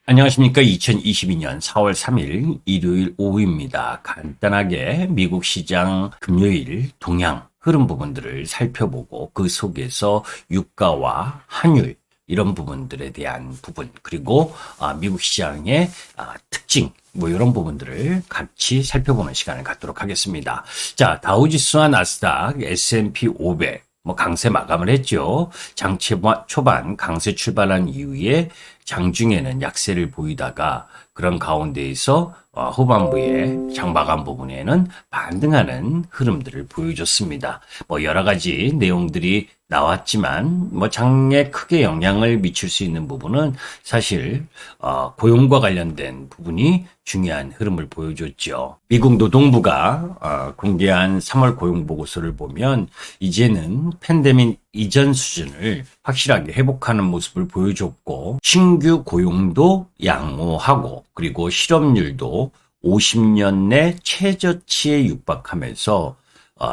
안녕하십니까. 2022년 4월 3일 일요일 오후입니다. 간단하게 미국 시장 금요일 동향 흐름 부분들을 살펴보고 그 속에서 유가와 환율 이런 부분들에 대한 부분 그리고 미국 시장의 특징 이런 부분들을 같이 살펴보는 시간을 갖도록 하겠습니다. 자, 다우지수와 나스닥, S&P 500 강세 마감을 했죠. 장 초반 강세 출발한 이후에 장중에는 약세를 보이다가 그런 가운데에서 후반부에 장 마감 부분에는 반등하는 흐름들을 보여줬습니다. 여러 가지 내용들이 나왔지만 장에 크게 영향을 미칠 수 있는 부분은 사실 고용과 관련된 부분이 중요한 흐름을 보여줬죠. 미국 노동부가 공개한 3월 고용 보고서를 보면 이제는 팬데믹 이전 수준을 확실하게 회복하는 모습을 보여줬고 신규 고용도 양호하고 그리고 실업률도 50년 내 최저치에 육박하면서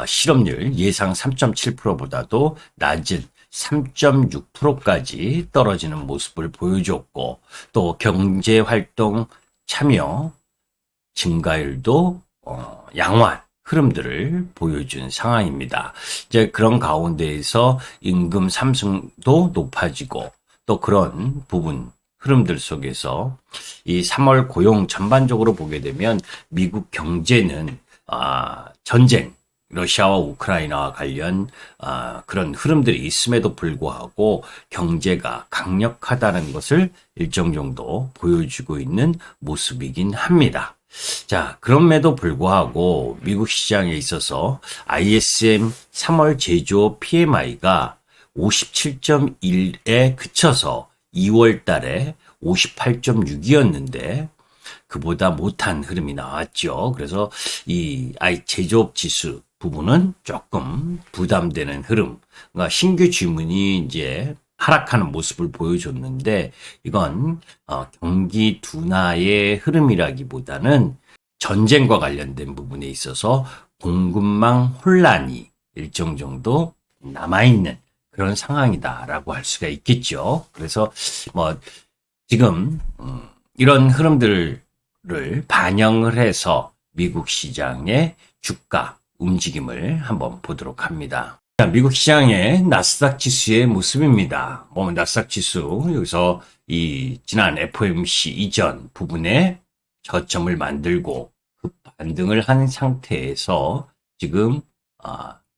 실업률 예상 3.7%보다도 낮은 3.6%까지 떨어지는 모습을 보여줬고 또 경제활동 참여 증가율도 양호한 흐름들을 보여준 상황입니다. 이제 그런 가운데에서 임금 상승도 높아지고 또 그런 부분 흐름들 속에서 이 3월 고용 전반적으로 보게 되면 미국 경제는 전쟁 러시아와 우크라이나와 관련 그런 흐름들이 있음에도 불구하고 경제가 강력하다는 것을 일정 정도 보여주고 있는 모습이긴 합니다. 자, 그럼에도 불구하고 미국 시장에 있어서 ISM 3월 제조업 PMI가 57.1에 그쳐서 2월 달에 58.6이었는데 그보다 못한 흐름이 나왔죠. 그래서 이 제조업 지수 부분은 조금 부담되는 흐름. 그러니까 신규 주문이 이제 하락하는 모습을 보여줬는데 이건 경기 둔화의 흐름이라기보다는 전쟁과 관련된 부분에 있어서 공급망 혼란이 일정 정도 남아있는 그런 상황이다라고 할 수가 있겠죠. 그래서 지금 이런 흐름들을 반영을 해서 미국 시장의 주가 움직임을 한번 보도록 합니다. 자, 미국 시장의 나스닥 지수의 모습입니다. 나스닥 지수 여기서 이 지난 FOMC 이전 부분에 저점을 만들고 급반등을 한 상태에서 지금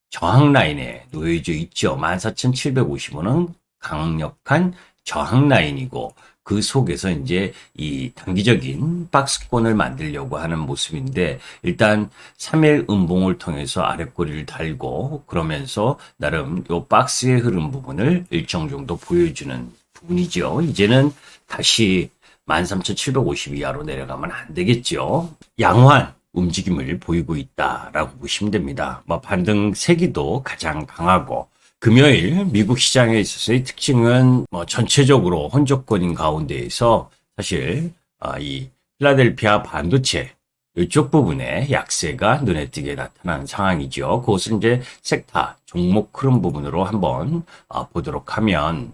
저항 라인에 놓여져 있죠. 14,750원은 강력한 저항 라인이고 그 속에서 이제 이 단기적인 박스권을 만들려고 하는 모습인데 일단 3일 음봉을 통해서 아랫꼬리를 달고 그러면서 나름 요 박스의 흐름 부분을 일정 정도 보여주는 부분이죠. 이제는 다시 13,750 이하로 내려가면 안 되겠죠. 양호한 움직임을 보이고 있다라고 보시면 됩니다. 반등 세기도 가장 강하고 금요일 미국 시장에 있어서의 특징은 전체적으로 혼조권인 가운데에서 사실 이 필라델피아 반도체 이쪽 부분에 약세가 눈에 띄게 나타난 상황이죠. 그것은 이제 섹터 종목 흐름 부분으로 한번 보도록 하면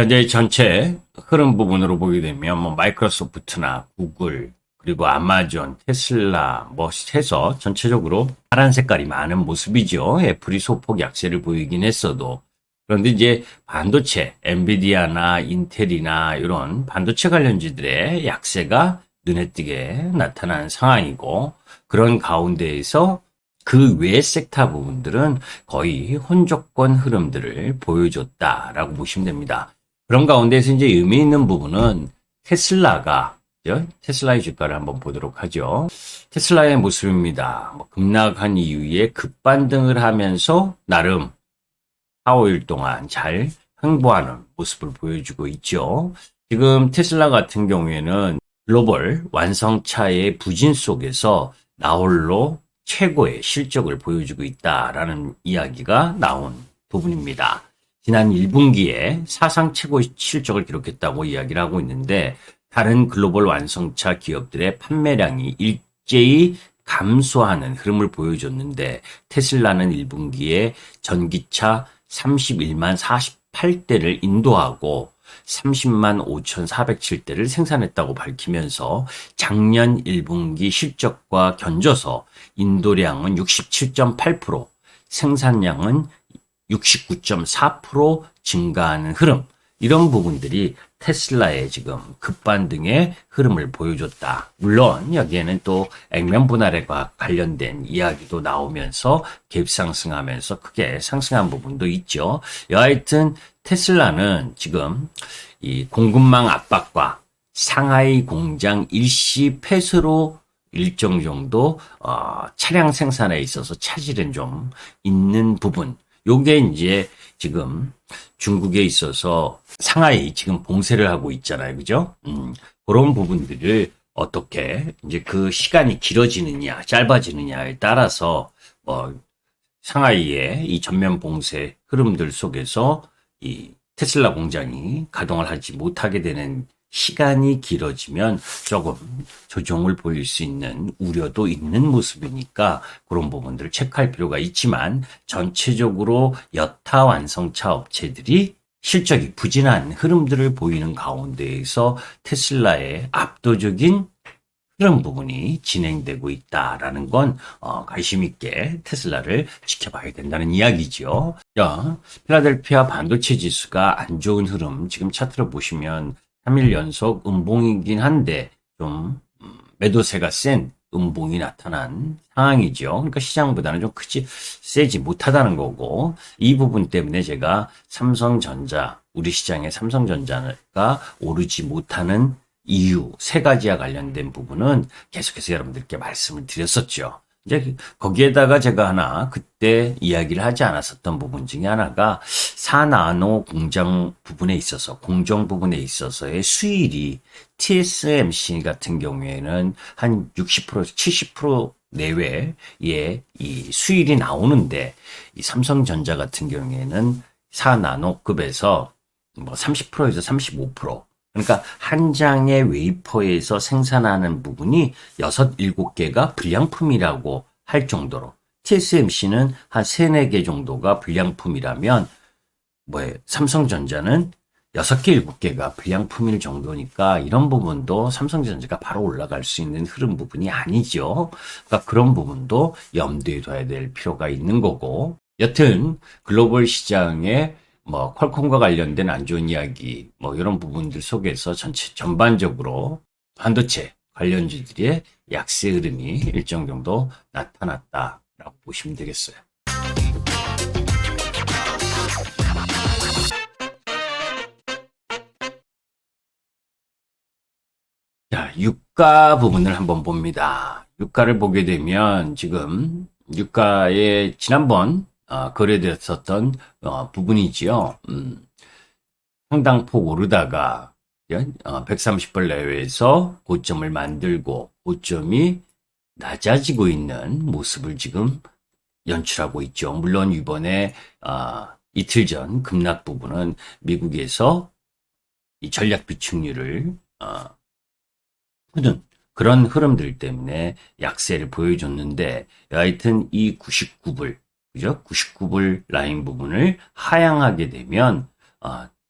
이제 전체 흐름 부분으로 보게 되면 마이크로소프트나 구글 그리고 아마존, 테슬라 해서 전체적으로 파란 색깔이 많은 모습이죠. 애플이 소폭 약세를 보이긴 했어도 그런데 이제 반도체, 엔비디아나 인텔이나 이런 반도체 관련주들의 약세가 눈에 띄게 나타난 상황이고 그런 가운데에서 그 외 섹터 부분들은 거의 혼조권 흐름들을 보여줬다라고 보시면 됩니다. 그런 가운데서 이제 의미 있는 부분은 테슬라의 주가를 한번 보도록 하죠. 테슬라의 모습입니다. 급락한 이후에 급반등을 하면서 나름 4, 5일 동안 잘 횡보하는 모습을 보여주고 있죠. 지금 테슬라 같은 경우에는 글로벌 완성차의 부진 속에서 나홀로 최고의 실적을 보여주고 있다라는 이야기가 나온 부분입니다. 지난 1분기에 사상 최고 실적을 기록했다고 이야기를 하고 있는데 다른 글로벌 완성차 기업들의 판매량이 일제히 감소하는 흐름을 보여줬는데 테슬라는 1분기에 전기차 31만 48대를 인도하고 30만 5,407대를 생산했다고 밝히면서 작년 1분기 실적과 견져서 인도량은 67.8%, 생산량은 69.4% 증가하는 흐름, 이런 부분들이 테슬라의 지금 급반등의 흐름을 보여줬다. 물론 여기에는 또 액면 분할과 관련된 이야기도 나오면서 갭상승하면서 크게 상승한 부분도 있죠. 여하튼 테슬라는 지금 이 공급망 압박과 상하이 공장 일시 폐쇄로 일정 정도 차량 생산에 있어서 차질은 좀 있는 부분. 요게 이제 지금 중국에 있어서 상하이 지금 봉쇄를 하고 있잖아요. 그죠? 그런 부분들을 어떻게 이제 그 시간이 길어지느냐, 짧아지느냐에 따라서 상하이의 이 전면 봉쇄 흐름들 속에서 이 테슬라 공장이 가동을 하지 못하게 되는 시간이 길어지면 조금 조정을 보일 수 있는 우려도 있는 모습이니까 그런 부분들을 체크할 필요가 있지만 전체적으로 여타 완성차 업체들이 실적이 부진한 흐름들을 보이는 가운데에서 테슬라의 압도적인 그런 부분이 진행되고 있다라는 건 관심 있게 테슬라를 지켜봐야 된다는 이야기죠. 자, 필라델피아 반도체 지수가 안 좋은 흐름 지금 차트로 보시면 3일 연속 음봉이긴 한데 좀 매도세가 센 음봉이 나타난 상황이죠. 그러니까 시장보다는 좀 세지 못하다는 거고, 이 부분 때문에 제가 삼성전자, 우리 시장의 삼성전자가 오르지 못하는 이유 세 가지와 관련된 부분은 계속해서 여러분들께 말씀을 드렸었죠. 이제 거기에다가 제가 하나 그때 이야기를 하지 않았었던 부분 중에 하나가 4나노 공장 부분에 있어서 공정 부분에 있어서의 수율이 TSMC 같은 경우에는 한 60%에서 70% 내외의 이 수율이 나오는데 이 삼성전자 같은 경우에는 4나노급에서 뭐 30%에서 35%, 그러니까 한 장의 웨이퍼에서 생산하는 부분이 6, 7개가 불량품이라고 할 정도로, TSMC는 한 3, 4개 정도가 불량품이라면 삼성전자는 6개, 7개가 불량품일 정도니까 이런 부분도 삼성전자가 바로 올라갈 수 있는 흐름 부분이 아니죠. 그러니까 그런 부분도 염두에 둬야 될 필요가 있는 거고, 여튼 글로벌 시장에 퀄콤과 관련된 안 좋은 이야기, 이런 부분들 속에서 전반적으로 반도체 관련주들의 약세 흐름이 일정 정도 나타났다라고 보시면 되겠어요. 자, 유가 부분을 한번 봅니다. 유가를 보게 되면 지금 유가에 지난번 거래됐었던 부분이지요. 상당폭 오르다가 130불 내외에서 고점을 만들고 고점이 낮아지고 있는 모습을 지금 연출하고 있죠. 물론 이번에 이틀 전 급락 부분은 미국에서 이 전략 비축률을 푸는 그런 흐름들 때문에 약세를 보여줬는데, 하여튼 이 99불, 그죠? 99불 라인 부분을 하향하게 되면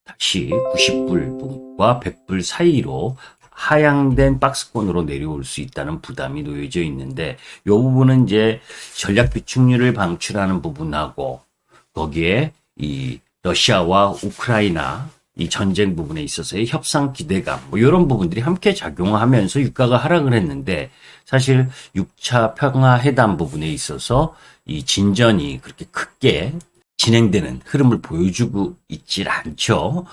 다시 90불과 100불 사이로 하향된 박스권으로 내려올 수 있다는 부담이 놓여져 있는데, 이 부분은 이제 전략 비축률을 방출하는 부분하고 거기에 이 러시아와 우크라이나 이 전쟁 부분에 있어서의 협상 기대감, 이런 부분들이 함께 작용하면서 유가가 하락을 했는데, 사실 6차 평화회담 부분에 있어서 이 진전이 그렇게 크게 진행되는 흐름을 보여주고 있질 않죠.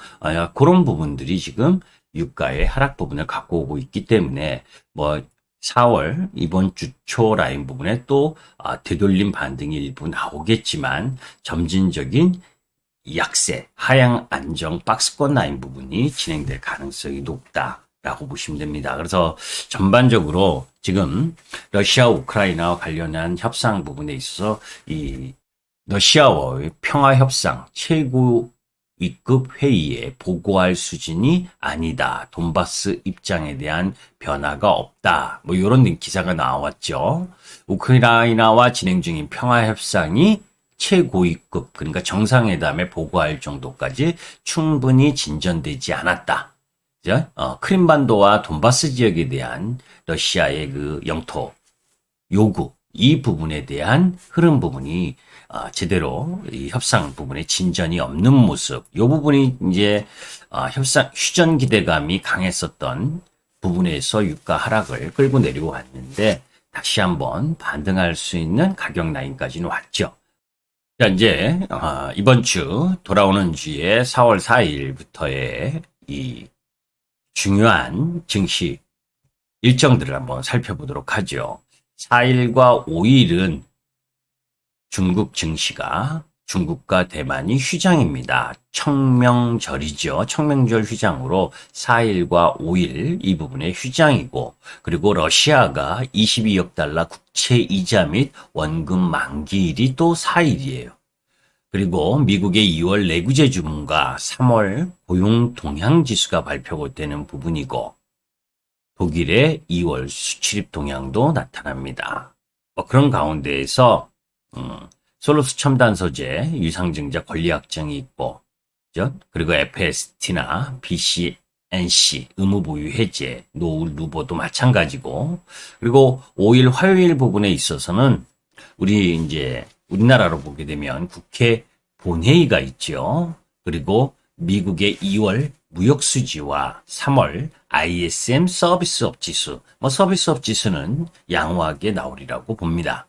그런 부분들이 지금 유가의 하락 부분을 갖고 오고 있기 때문에 4월 이번 주 초 라인 부분에 또 되돌림 반등이 일부 나오겠지만 점진적인 약세, 하향 안정 박스권 라인 부분이 진행될 가능성이 높다라고 보시면 됩니다. 그래서 전반적으로 지금 러시아, 우크라이나와 관련한 협상 부분에 있어서 이 러시아와의 평화협상 최고 위급 회의에 보고할 수준이 아니다. 돈바스 입장에 대한 변화가 없다. 이런 기사가 나왔죠. 우크라이나와 진행 중인 평화협상이 최고위급, 그러니까 정상회담에 보고할 정도까지 충분히 진전되지 않았다. 그죠? 크림반도와 돈바스 지역에 대한 러시아의 그 영토 요구, 이 부분에 대한 흐름 부분이 제대로 이 협상 부분에 진전이 없는 모습, 이 부분이 이제 협상 휴전 기대감이 강했었던 부분에서 유가 하락을 끌고 내리고 왔는데 다시 한번 반등할 수 있는 가격 라인까지는 왔죠. 자, 이제 이번 주 돌아오는 주에 4월 4일부터의 이 중요한 증시 일정들을 한번 살펴보도록 하죠. 4일과 5일은 중국 증시가 중국과 대만이 휴장입니다. 청명절이죠. 청명절 휴장으로 4일과 5일 이 부분에 휴장이고, 그리고 러시아가 22억 달러 국채 이자 및 원금 만기일이 또 4일이에요. 그리고 미국의 2월 내구재 주문과 3월 고용 동향 지수가 발표되는 부분이고, 독일의 2월 수출입 동향도 나타납니다. 그런 가운데에서 솔로스 첨단 소재, 유상증자 권리 확정이 있고, 그죠? 그리고 FST나 BCNC 의무 보유 해제, 노을 루보도 마찬가지고, 그리고 5일 화요일 부분에 있어서는 우리나라로 보게 되면 국회 본회의가 있죠. 그리고 미국의 2월 무역 수지와 3월 ISM 서비스업 지수, 서비스업 지수는 양호하게 나오리라고 봅니다.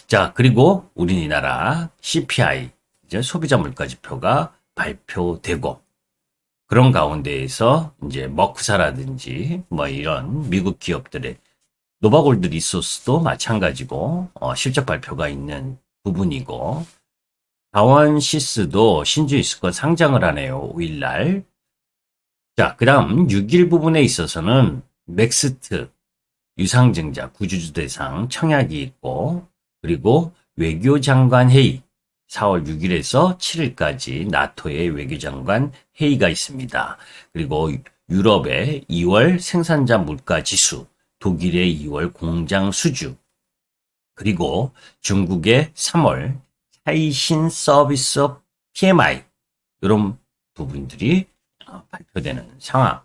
자, 그리고 우리나라 CPI, 이제 소비자 물가 지표가 발표되고, 그런 가운데에서 이제 머크사라든지 이런 미국 기업들의 노바골드 리소스도 마찬가지고 실적 발표가 있는 부분이고, 다원시스도 신주이스권 상장을 하네요. 5일날. 자, 그 다음 6일 부분에 있어서는 맥스트, 유상증자, 구주주 대상 청약이 있고, 그리고 외교장관 회의, 4월 6일에서 7일까지 나토의 외교장관 회의가 있습니다. 그리고 유럽의 2월 생산자 물가 지수, 독일의 2월 공장 수주, 그리고 중국의 3월 하이신 서비스업 PMI, 이런 부분들이 발표되는 상황.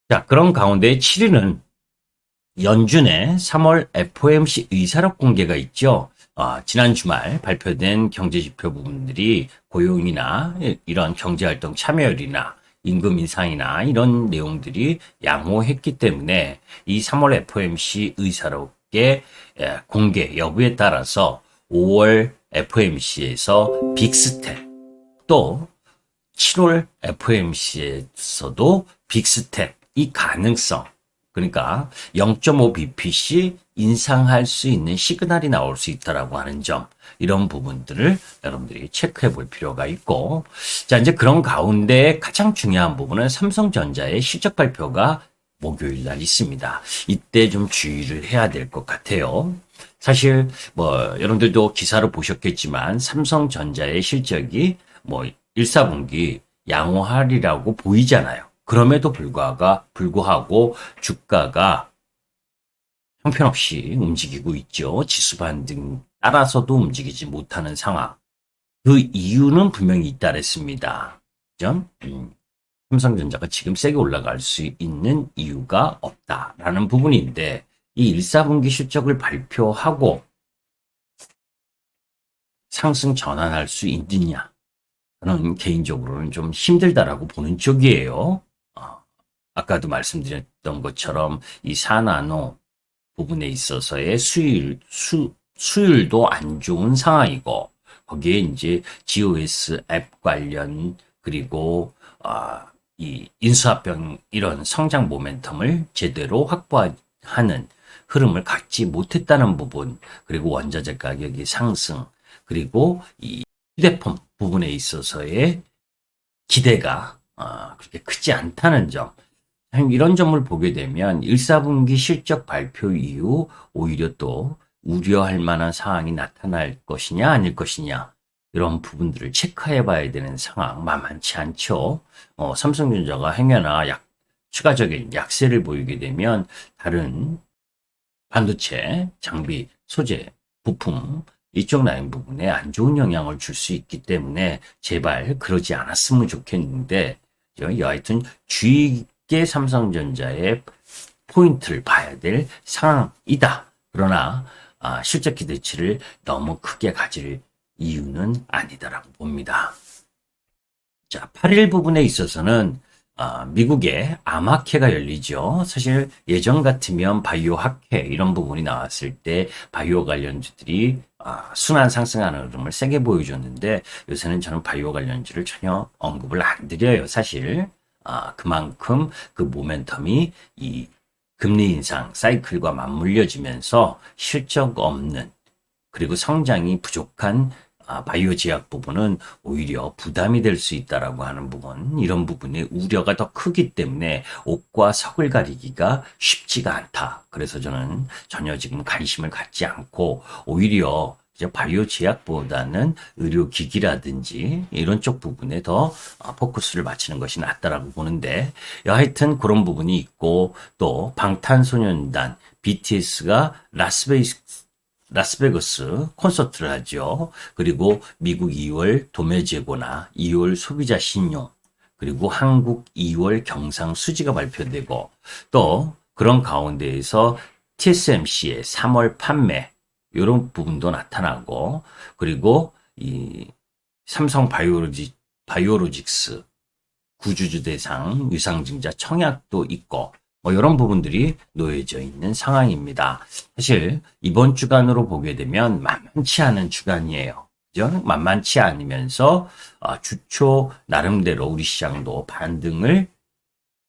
자, 그런 가운데 7일은 연준의 3월 FOMC 의사록 공개가 있죠. 지난 주말 발표된 경제지표 부분들이 고용이나 이런 경제활동 참여율이나 임금 인상이나 이런 내용들이 양호했기 때문에 이 3월 FOMC 의사록의 공개 여부에 따라서 5월 FOMC에서 빅스텝, 또 7월 FOMC에서도 빅스텝, 이 가능성, 그러니까 0.5bp씩 인상할 수 있는 시그널이 나올 수 있다라고 하는 점, 이런 부분들을 여러분들이 체크해 볼 필요가 있고, 자, 이제 그런 가운데 가장 중요한 부분은 삼성전자의 실적 발표가 목요일 날 있습니다. 이때 좀 주의를 해야 될 것 같아요. 사실 여러분들도 기사를 보셨겠지만 삼성전자의 실적이 1, 4분기 양호하리라고 보이잖아요. 그럼에도 불구하고 주가가 형편없이 움직이고 있죠. 지수 반등 따라서도 움직이지 못하는 상황. 그 이유는 분명히 있다랬습니다. 그죠? 삼성전자가 지금 세게 올라갈 수 있는 이유가 없다라는 부분인데, 이 1, 4분기 실적을 발표하고 상승 전환할 수 있느냐? 저는 개인적으로는 좀 힘들다라고 보는 쪽이에요. 아까도 말씀드렸던 것처럼 이 4나노 부분에 있어서의 수율도 안 좋은 상황이고, 거기에 이제 GOS 앱 관련, 그리고 이 인수합병 이런 성장 모멘텀을 제대로 확보하는 흐름을 갖지 못했다는 부분, 그리고 원자재 가격이 상승, 그리고 이 휴대폰 부분에 있어서의 기대가 그렇게 크지 않다는 점, 이런 점을 보게 되면 1, 4분기 실적 발표 이후 오히려 또 우려할 만한 상황이 나타날 것이냐 아닐 것이냐, 이런 부분들을 체크해 봐야 되는 상황 만만치 않죠. 삼성전자가 행여나 추가적인 약세를 보이게 되면 다른 반도체, 장비, 소재, 부품 이쪽 라인 부분에 안 좋은 영향을 줄 수 있기 때문에 제발 그러지 않았으면 좋겠는데 여하튼 주의깊게 삼성전자의 포인트를 봐야 될 상황이다. 그러나 실적 기대치를 너무 크게 가질 이유는 아니다라고 봅니다. 자, 8일 부분에 있어서는 미국에 암학회가 열리죠. 사실 예전 같으면 바이오 학회 이런 부분이 나왔을 때 바이오 관련주들이 순환 상승하는 흐름을 세게 보여줬는데 요새는 저는 바이오 관련주를 전혀 언급을 안 드려요. 사실 그만큼 그 모멘텀이 이 금리 인상 사이클과 맞물려지면서 실적 없는 그리고 성장이 부족한 바이오 제약 부분은 오히려 부담이 될 수 있다라고 하는 부분, 이런 부분의 우려가 더 크기 때문에 옥과 석을 가리기가 쉽지가 않다. 그래서 저는 전혀 지금 관심을 갖지 않고 오히려 바이오 제약보다는 의료기기라든지 이런 쪽 부분에 더 포커스를 맞추는 것이 낫다라고 보는데 하여튼 그런 부분이 있고 또 방탄소년단 BTS가 라스베가스 콘서트를 하죠. 그리고 미국 2월 도매 재고나 2월 소비자 신용, 그리고 한국 2월 경상 수지가 발표되고 또 그런 가운데에서 TSMC의 3월 판매 이런 부분도 나타나고 그리고 이 삼성 바이오로직스 구주주 대상 유상증자 청약도 있고 이런 부분들이 놓여져 있는 상황입니다. 사실 이번 주간으로 보게 되면 만만치 않은 주간이에요. 그죠? 만만치 않으면서 주초 나름대로 우리 시장도 반등을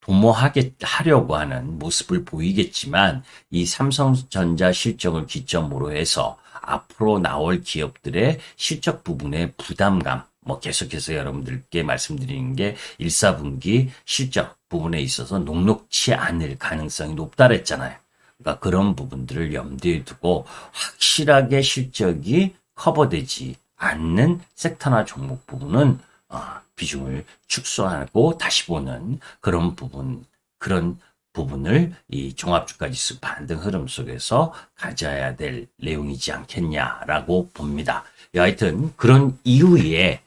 도모하려고 하는 모습을 보이겠지만 이 삼성전자 실적을 기점으로 해서 앞으로 나올 기업들의 실적 부분의 부담감 계속해서 여러분들께 말씀드리는 게 1, 4분기 실적 부분에 있어서 녹록치 않을 가능성이 높다 그랬잖아요. 그러니까 그런 부분들을 염두에 두고 확실하게 실적이 커버되지 않는 섹터나 종목 부분은 비중을 축소하고 다시 보는 그런 부분을 이 종합주가지수 반등 흐름 속에서 가져야 될 내용이지 않겠냐라고 봅니다. 하여튼 그런 이후에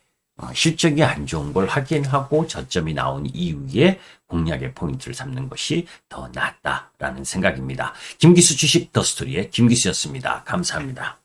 실적이 안 좋은 걸 확인하고 저점이 나온 이후에 공략의 포인트를 잡는 것이 더 낫다라는 생각입니다. 김기수 주식 더스토리의 김기수였습니다. 감사합니다.